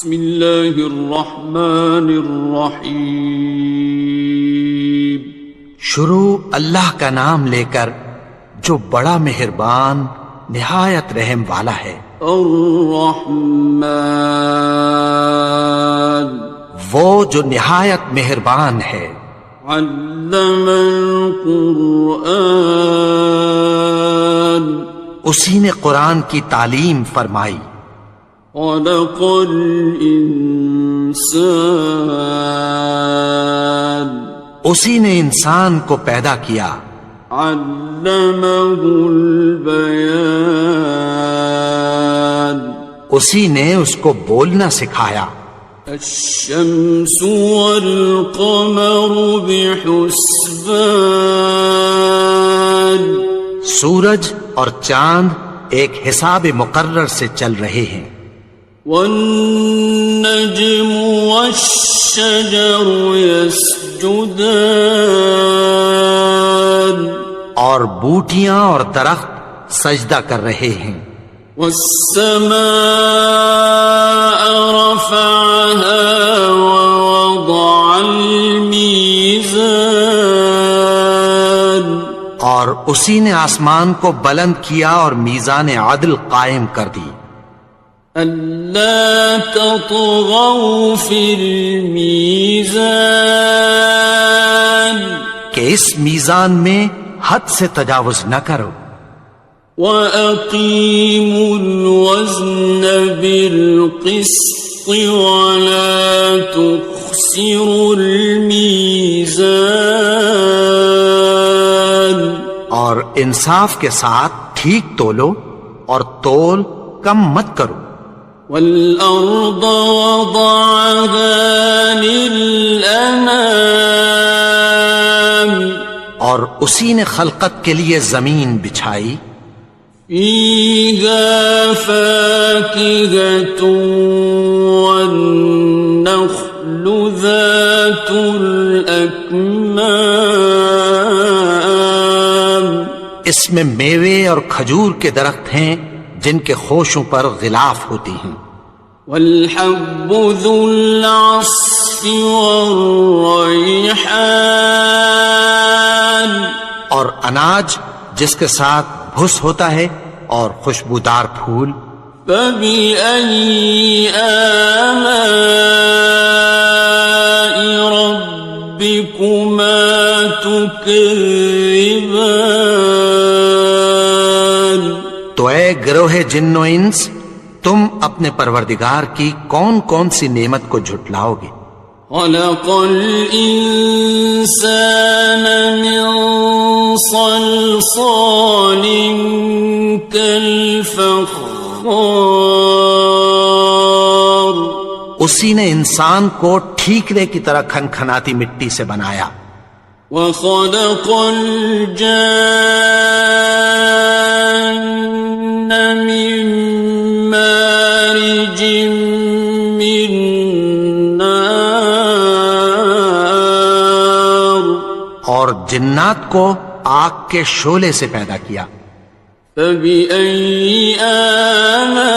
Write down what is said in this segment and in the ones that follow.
بسم اللہ الرحمن الرحیم. شروع اللہ کا نام لے کر جو بڑا مہربان نہایت رحم والا ہے. الرحمن وہ جو نہایت مہربان ہے. علم القرآن اسی نے قرآن کی تعلیم فرمائی. خلق الانسان اسی نے انسان کو پیدا کیا. علمہ البیان اسی نے اس کو بولنا سکھایا. الشمس والقمر بحسبان سورج اور چاند ایک حساب مقرر سے چل رہے ہیں. والنجم والشجر يسجدان اور بوٹیاں اور درخت سجدہ کر رہے ہیں. والسماء رفعها ووضع الميزان اور اسی نے آسمان کو بلند کیا اور میزان عدل قائم کر دی. ألا تطغوا في الميزان کہ اس میزان میں حد سے تجاوز نہ کرو. وَأَقِيمُوا الْوَزْنَ بِالْقِسْطِ وَلَا تُخْسِرُوا الْمِيزَانَ اور انصاف کے ساتھ ٹھیک تولو اور تول کم مت کرو. وَالْأَرْضَ وَضَعَهَا لِلْأَنَامِ اور اسی نے خلقت کے لیے زمین بچھائی. فِيهَا فَاكِهَةٌ وَالنَّخْلُ ذَاتُ الْأَكْمَامِ اس میں میوے اور کھجور کے درخت ہیں جن کے خوشوں پر غلاف ہوتی ہیں. وَالْحَبُّ ذُو الْعَصْفِ وَالرَّيْحَانِ اور اناج جس کے ساتھ بھس ہوتا ہے اور خوشبودار پھول. فَبِأَيِّ آلَاءِ رَبِّكُمَا تُكَذِّبَانِ تو اے گروہ جن و انس تم اپنے پروردگار کی کون کون سی نعمت کو جھٹلاؤ گے. خَلَقَ الْإِنسَانَ مِنْ صَلْصَالٍ كَالْفَخَّارِ اسی نے انسان کو ٹھیکرے کی طرح کھنکھناتی مٹی سے بنایا. وَخَلَقَ الْجَانَّ مِن مَّارِجٍ مِّن نَّارٍ اور جنات کو آگ کے شعلے سے پیدا کیا. فَبِأَيِّ آلَاءِ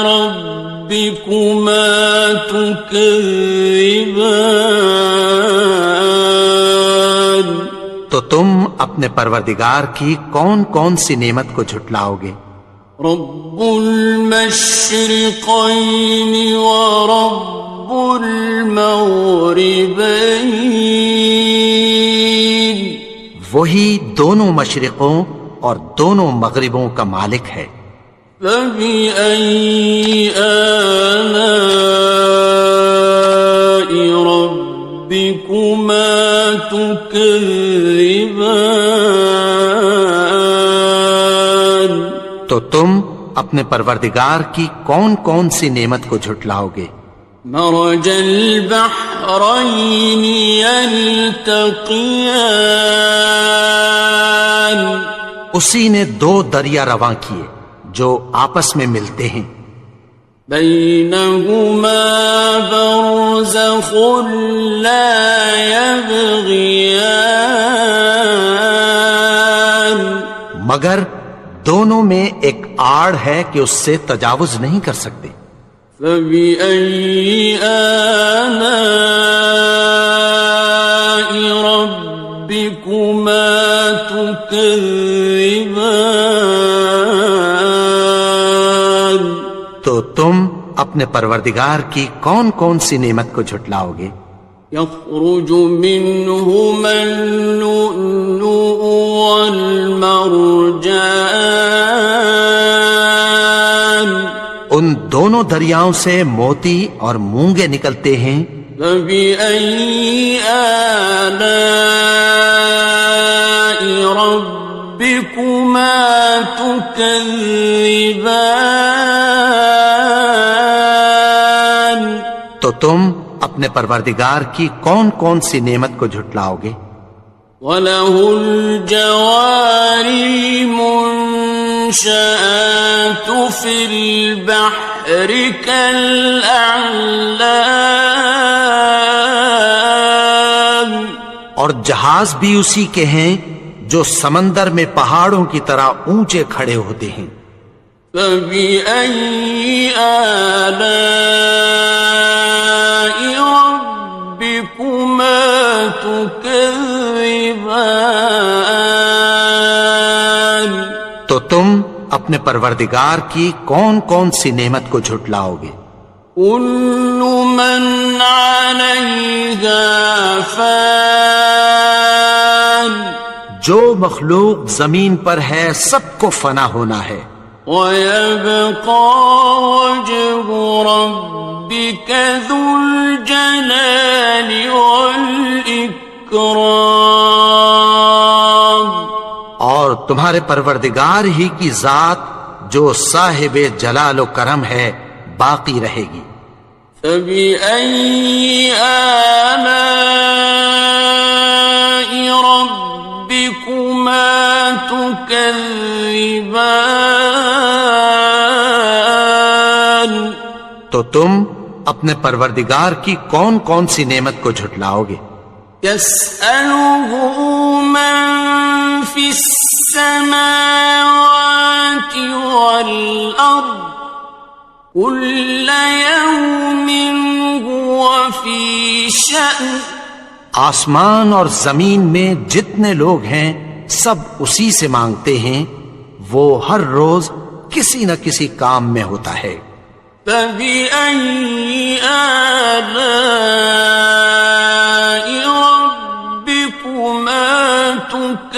رَبِّكُمَا تُكَذِّبَانِ تو تم اپنے پروردگار کی کون کون سی نعمت کو جھٹلاؤ گے. رب المشرقین ورب المغربین وہی دونوں مشرقوں اور دونوں مغربوں کا مالک ہے. فَبِأَيِّ آلَاءِ رَبِّكُمَا تُكَذِّبَانِ تو تم اپنے پروردگار کی کون کون سی نعمت کو جھٹلاؤ گے. مرج البحرین یلتقیان اسی نے دو دریا رواں کیے جو آپس میں ملتے ہیں. بینہما برزخ لا یبغیان مگر دونوں میں ایک آڑ ہے کہ اس سے تجاوز نہیں کر سکتے۔ فبأي آلاء ربكما تكذبان؟ تو تم اپنے پروردگار کی کون کون سی نعمت کو جھٹلاؤ گے؟ يخرج منهما اللؤلؤ والمرجان، ان دونوں دریاؤں سے موتی اور مونگے نکلتے ہیں۔ فبأي آلاء ربكما تكذبان؟ تو تم اپنے پروردگار کی کون کون سی نعمت کو جھٹلاؤ گے؟ وَلَهُ الْجَوَارِ الْمُنشَآتُ فِي الْبَحْرِ كَالْأَعْلَامِ، اور جہاز بھی اسی کے ہیں جو سمندر میں پہاڑوں کی طرح اونچے کھڑے ہوتے ہیں۔ فَبِأَيِّ آلَاءِ رَبِّكُمَا تُكَذِّبَانِ؟ تو تم اپنے پروردگار کی کون کون سی نعمت کو جھٹلاؤ گے؟ كُلُّ مَنْ عَلَيْهَا فَانٍ، جو مخلوق زمین پر ہے سب کو فنا ہونا ہے۔ وَيَبْقَى وَجْهُ رَبِّكَ ذُو الْجَلَالِ وَالْإِكْرَامِ، اور تمہارے پروردگار ہی کی ذات جو صاحب جلال و کرم ہے باقی رہے گی۔ فَبِأَيِّ آلَاءِ رَبِّكُمَا تُكَذِّبَانِ؟ تو تم اپنے پروردگار کی کون کون سی نعمت کو جھٹلاؤ گے؟ يَسْأَلُهُ مَن فِي السَّمَاوَاتِ وَالْأَرْضِ كُلَّ يَوْمٍ هُوَ فِي شَأْنٍ، آسمان اور زمین میں جتنے لوگ ہیں سب اسی سے مانگتے ہیں، وہ ہر روز کسی نہ کسی کام میں ہوتا ہے۔ فَبِأَيِّ آلَاءِ رَبِّكُمَا تُكَذِّبَانِ؟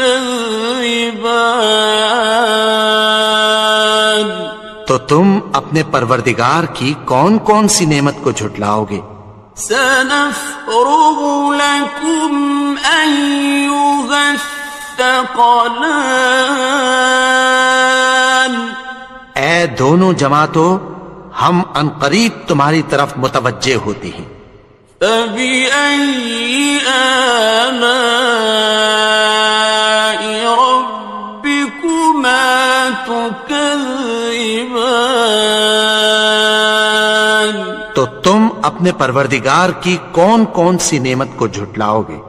تو تم اپنے پروردگار کی کون کون سی نعمت کو جھٹلاؤ گے؟ سَنَفْرُغُ لَكُمْ أَيُّهَ الثَّقَلَانِ، اے دونوں جماعتوں، ہم عنقریب تمہاری طرف متوجہ ہوتے ہیں۔ فَبِأَيِّ آلَاءِ رَبِّكُمَا تُكَذِّبَانِ؟ تو تم اپنے پروردگار کی کون کون سی نعمت کو جھٹلاؤ گے؟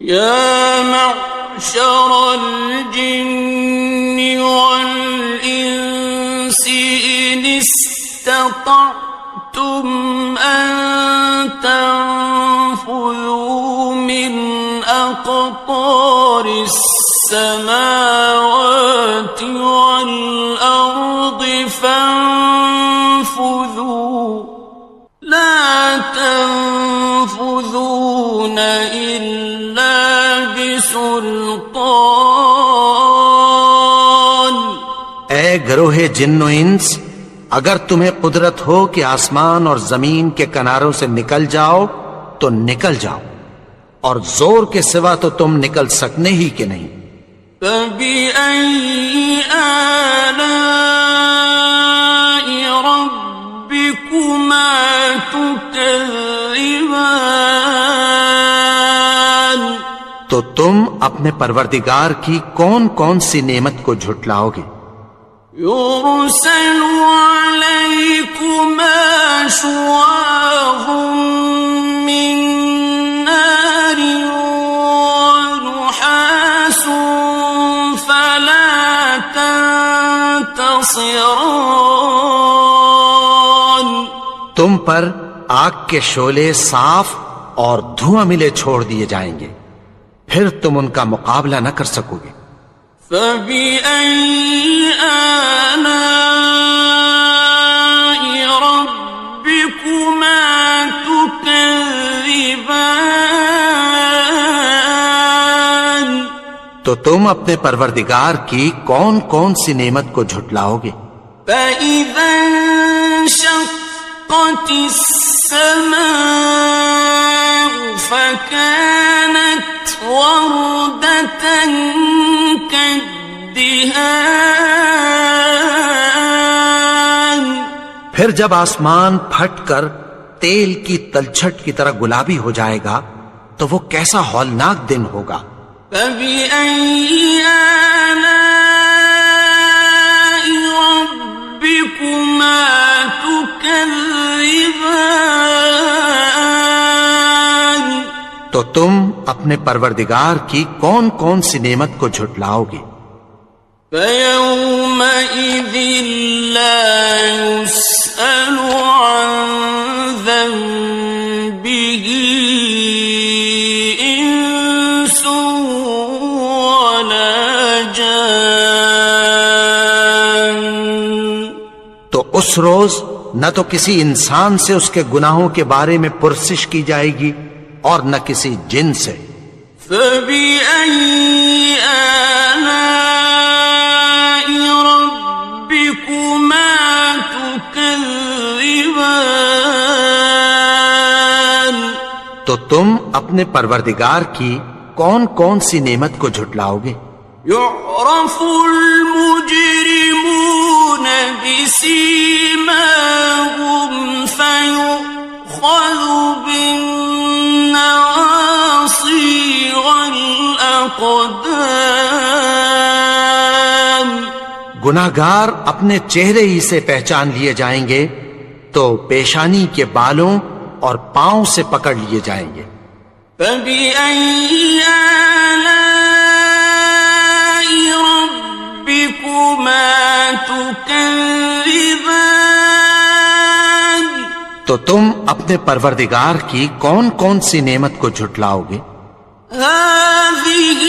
يَا مَعْشَرَ الْجِنِّ وَالْإِنسِ إِنِ اسْتَطَعْتُمْ أَن تَنفُذُوا مِنْ أَقْطَارِ السَّمَاوَاتِ وَالْأَرْضِ فَانفُذُوا لَا تَنفُذُونَ إِلَّا بِسُلْطَانٍ۔ اے گروہ جن و انس، اگر تمہیں قدرت ہو کہ آسمان اور زمین کے کناروں سے نکل جاؤ تو نکل جاؤ، اور زور کے سوا تو تم نکل سکنے ہی کہ نہیں۔ فَبِأَيِّ آلَاءِ رَبِّكُمَا تُكَذِّبَانِ؟ تو تم اپنے پروردگار کی کون کون سی نعمت کو جھٹلاؤ گے؟ يُرْسَلُ عَلَيْكُمَا شُوَاظٌ مِّن نَّارٍ وَنُحَاسٌ فَلَا تَنتَصِرَانِ؟ تم پر آگ کے شعلے صاف اور دھواں ملے چھوڑ دیے جائیں گے، پھر تم ان کا مقابلہ نہ کر سکو گے۔ فَبِأَيِّ آلَاءِ رَبِّكُمَا تُكَذِّبَانِ؟ تو تم اپنے پروردگار کی کون کون سی نعمت کو جھٹلاؤ گے؟ فَإِذَا انشَقَّتِ السَّمَاءُ فَكَانَتْ وَرْدَةً كَالدِّهَانِ، پھر جب آسمان پھٹ کر تیل کی تلچھٹ کی طرح گلابی ہو جائے گا تو وہ کیسا ہولناک دن ہوگا۔ فَبِأَيِّ آلَاءِ رَبِّكُمَا تُكَذِّبَانِ؟ تو تم اپنے پروردگار کی کون کون سی نعمت کو جھٹلاؤ گے؟ فَيَوْمَئِذٍ لَا يُسْأَلُ عَنْ ذَنبِهِ إِنسٌ وَلَا جَانٌ۔ تو اس روز نہ تو کسی انسان سے اس کے گناہوں کے بارے میں پرسش کی جائے گی اور نہ کسی جن سے۔ فَبِأَيِّ آلَاءِ رَبِّكُمَا تُكَذِّبَانِ؟ تو تم اپنے پروردگار کی کون کون سی نعمت کو جھٹلاؤ گے؟ يُعْرَفُ الْمُجْرِمُونَ بِسِيمَاهُمْ فَيُؤْخَذُ بِالنَّوَاصِي وَالْأَقْدَامِ۔ گناہگار اپنے چہرے ہی سے پہچان لیے جائیں گے تو پیشانی کے بالوں اور پاؤں سے پکڑ لیے جائیں گے۔ فَبِأَيِّ آلَاءِ رَبِّكُمَا تُكَذِّبَانِ؟ تو تم اپنے پروردگار کی کون کون سی نعمت کو جھٹلاؤ گے؟ هَٰذِهِ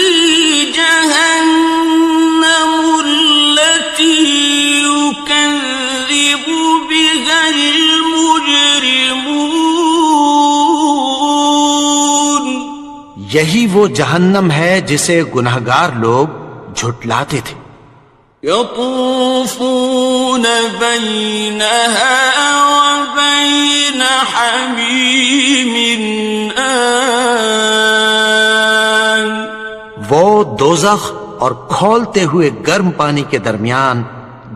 جَهَنَّمُ الَّتِي يُكَذِّبُ بِهَا الْمُجْرِمُونَ۔ یہی وہ جہنم ہے جسے گناہگار لوگ جھٹلاتے تھے۔ يَطُوفُونَ بَيْنَهَا وَبَيْنَ حَمِيمٍ آنٍ۔ وہ دوزخ اور کھولتے ہوئے گرم پانی کے درمیان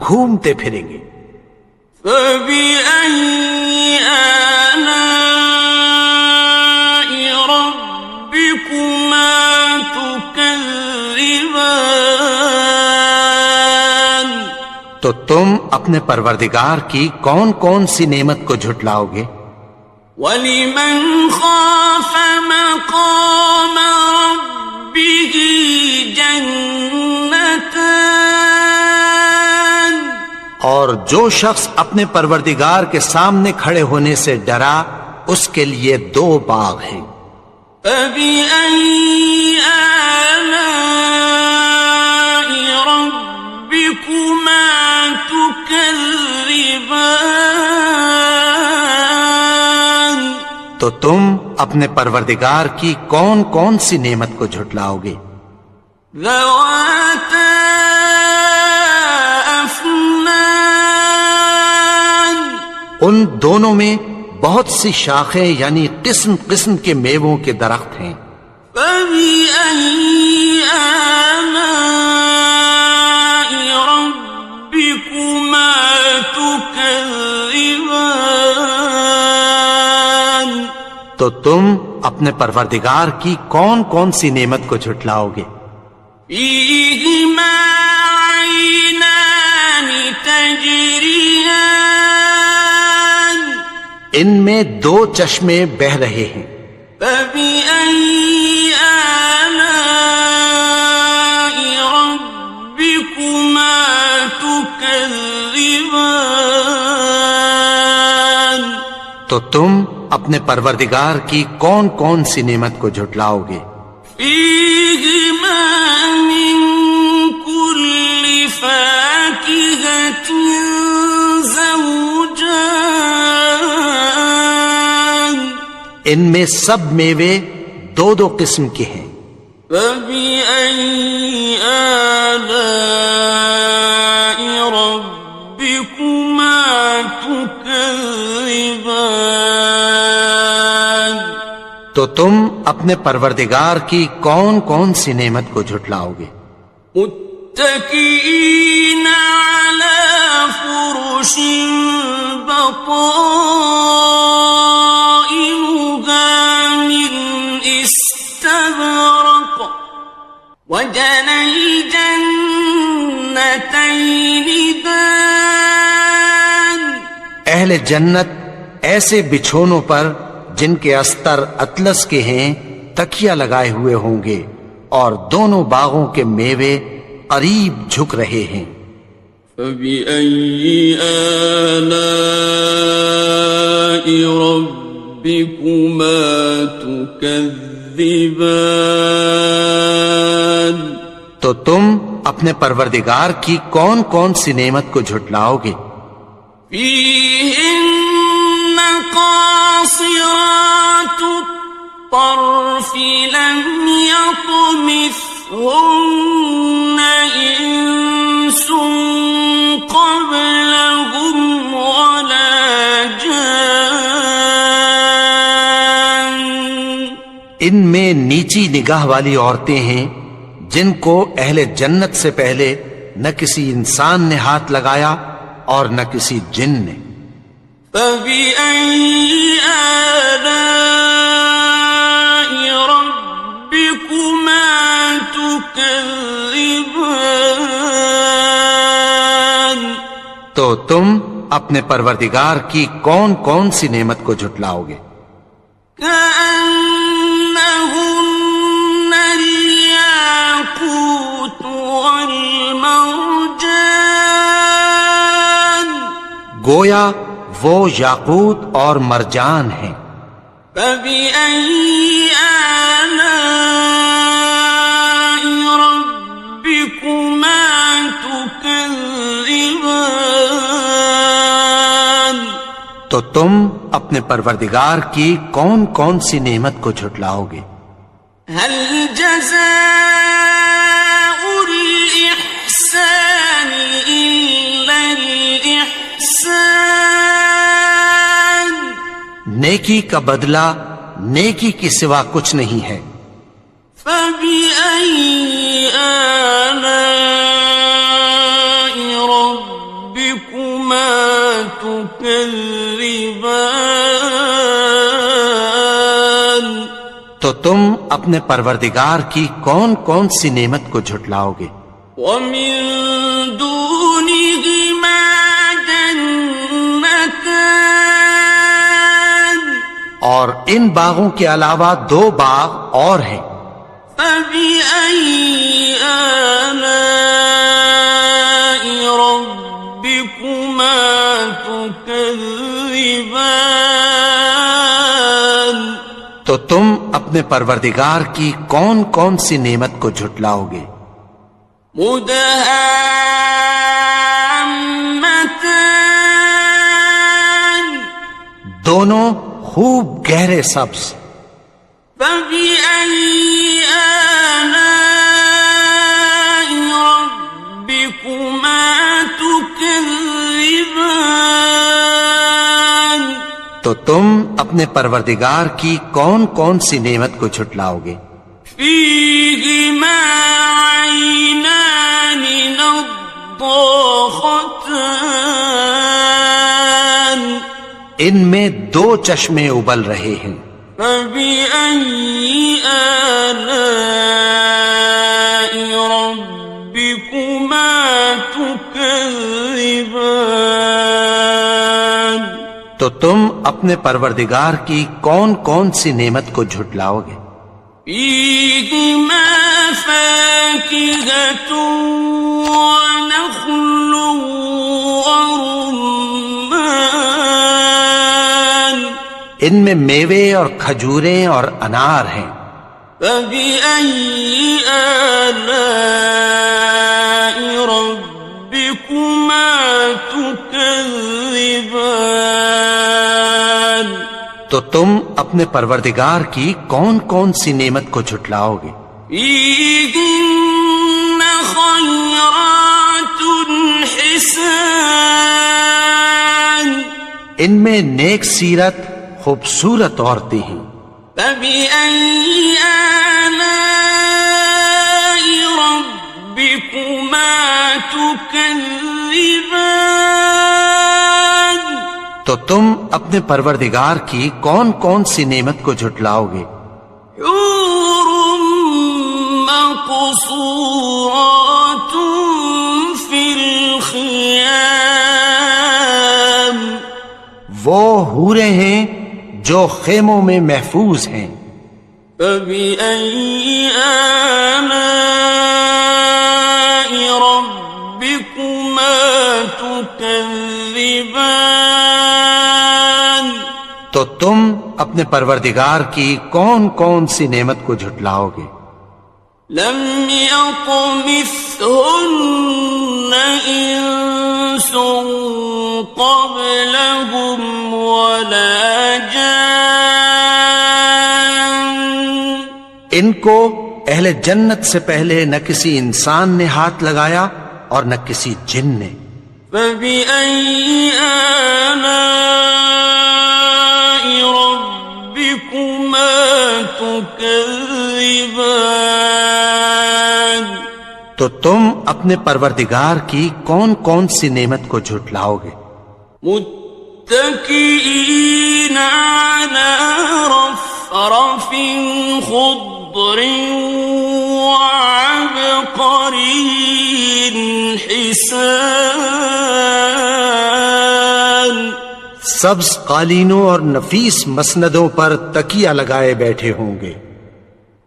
گھومتے پھریں گے۔ فَبِأَيِّ آلَاءِ رَبِّكُمَا تُكَذِّبَانِ؟ تو تم اپنے پروردگار کی کون کون سی نعمت کو جھٹلاؤ گے؟ وَلِمَنْ خَافَ مَقَامَ رَبِّهِ جَنَّتَانِ؟ اور جو شخص اپنے پروردگار کے سامنے کھڑے ہونے سے ڈرا اس کے لیے 2 باغ ہیں۔ فَبِأَيِّ آلَاءِ رَبِّكُمَا تُكَذِّبَانِ؟ تو تم اپنے پروردگار کی کون کون سی نعمت کو جھٹلاؤ گے؟ ذَوَاتَا أَفْنَانٍ؟ ان دونوں میں بہت سی شاخیں یعنی قسم قسم کے میووں کے درخت ہیں۔ فَبِأَيِّ آلَاءِ رَبِّكُمَا تُكَذِّبَانِ؟ تو تم اپنے پروردگار کی کون کون سی نعمت کو جھٹلاؤ گے؟ فِيهِمَا عَيْنَانِ تَجْرِيَانِ؟ ان میں 2 چشمے بہ رہے ہیں۔ فَبِأَيِّ آلَاءِ رَبِّكُمَا تُكَذِّبَانِ؟ تو تم اپنے پروردگار کی کون کون سی نعمت کو جھٹلاؤ گے؟ فیہما من کل فاکہۃ زوجان، ان میں سب میوے دو دو قسم کے ہیں۔ فبأي آلاء ربكما تكذبان، تو تم اپنے پروردگار کی کون کون سی نعمت کو جھٹلاؤ گے؟ متكئين على فرش بطائنها من استبرق، وجنى الجنتين دان، اہل جنت ایسے بچھونوں پر جن کے استر اطلس کے ہیں تکیہ لگائے ہوئے ہوں گے، اور دونوں باغوں کے میوے قریب جھک رہے ہیں۔ فبأي آلاء ربكما تكذبان، تو تم اپنے پروردگار کی کون کون سی نعمت کو جھٹلاؤ گے؟ فيهن قاصرات الطرف لم يطمثهن إنس قبلهم ولا جان، ان میں نیچی نگاہ والی عورتیں ہیں جن کو اہل جنت سے پہلے نہ کسی انسان نے ہاتھ لگایا اور نہ کسی جن نے۔ فبأي آلاء ربكما تكذبان، تو تم اپنے پروردگار کی کون کون سی نعمت کو جھٹلاؤ گے؟ كأنهن الياقوت والمرجان، گویا وہ یاقوت اور مرجان ہیں۔ فبأي آلاء ربكما تكذبان، تو تم اپنے پروردگار کی کون کون سی نعمت کو جھٹلاؤ گے؟ هل جزاء الإحسان إلا الإحسان، نیکی کا بدلہ نیکی کی سوا کچھ نہیں ہے۔ فبأي آلاء ربكما تكذبان، تو تم اپنے پروردگار کی کون کون سی نعمت کو جھٹلاؤ گے؟ ومن دونهما جنتان، اور ان باغوں کے علاوہ دو باغ اور ہیں۔ فبأي آلاء ربكما تكذبان، تو تم اپنے پروردگار کی کون کون سی نعمت کو جھٹلاؤ گے؟ مدهامتان، دونوں خوب گہرے سبز۔ فبأي آلاء ربكما تكذبان، تو تم اپنے پروردگار کی کون کون سی نعمت کو جھٹلاؤ گے؟ فيهما عينان نضاختان، ان میں دو چشمے ابل رہے ہیں۔ فبأي آلاء ربكما تكذبان، تو تم اپنے پروردگار کی کون کون سی نعمت کو جھٹلاؤ گے؟ فيهما فاكهة ونخل ورمان، ان میں میوے اور کھجوریں اور انار ہیں۔ فبأي آلاء ربكما تكذبان؟ تو تم اپنے پروردگار کی کون کون سی نعمت کو جھٹلاؤ گے؟ فيهن خيرات حسان، ان میں نیک سیرت خوبصورت عورتیں ہیں۔ فبأي آلاء ربكما تكذبان؟ تو تم اپنے پروردگار کی کون کون سی نعمت کو جھٹلاؤ گے؟ حور مقصورات في الخيام، وہ حوریں ہیں جو خیموں میں محفوظ ہیں۔ فبأي آلاء ربكما تكذبان؟ تو تم اپنے پروردگار کی کون کون سی نعمت کو جھٹلاؤ گے؟ لم يطمثهن إنس قبلهم ولا جان، ان کو اہل جنت سے پہلے نہ کسی انسان نے ہاتھ لگایا اور نہ کسی جن نے۔ فبأي آلاء ربكما تكذبان؟ تو تم اپنے پروردگار کی کون کون سی نعمت کو جھٹلاؤ گے؟ متكئين على رفرف خضر وعبقري حسان، سبز قالینوں اور نفیس مسندوں پر تکیہ لگائے بیٹھے ہوں گے۔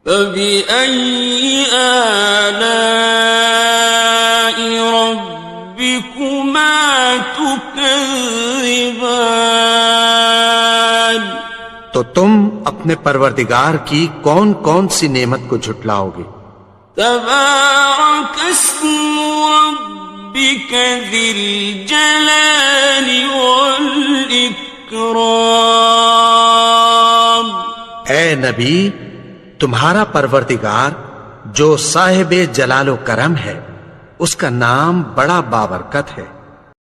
فبأي آلاء ربكما تكذبان؟ تو تم اپنے پروردگار کی کون کون سی نعمت کو جھٹلاؤ گے؟ تبارك اسم ربك ذي الجلال والإكرام۔ اے نبی، تمہارا پروردگار جو صاحب جلال و کرم ہے، اس کا نام بڑا بابرکت ہے۔